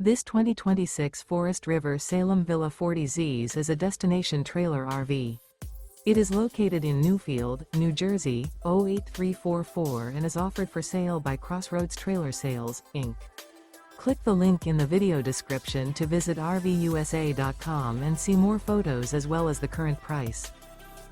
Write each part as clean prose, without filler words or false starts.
This 2026 Forest River Salem Villa 40Zs is a destination trailer RV. It is located in Newfield, New Jersey, 08344 and is offered for sale by Crossroads Trailer Sales, Inc. Click the link in the video description to visit RVUSA.com and see more photos as well as the current price.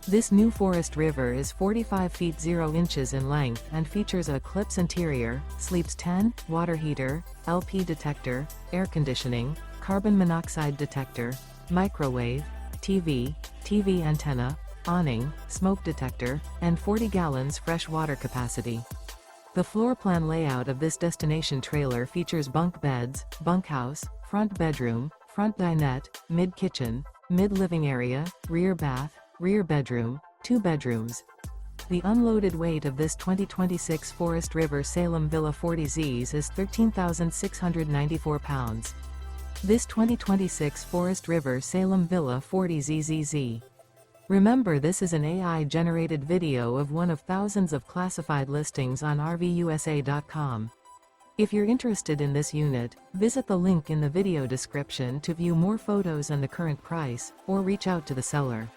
This new Forest River is 45 feet 0 inches in length and features a Eclipse interior, sleeps 10, water heater, LP detector, air conditioning, carbon monoxide detector, microwave, TV antenna, awning, smoke detector, and 40 gallons fresh water capacity. The floor plan layout of this destination trailer features bunk beds, bunkhouse, front bedroom, front dinette, mid-kitchen, mid-living area, rear bath, rear bedroom, 2 bedrooms. The unloaded weight of this 2026 Forest River Salem Villa 40Zs is 13,694 pounds. This 2026 Forest River Salem Villa 40ZZZ. Remember, this is an AI-generated video of one of thousands of classified listings on RVUSA.com. If you're interested in this unit, visit the link in the video description to view more photos and the current price, or reach out to the seller.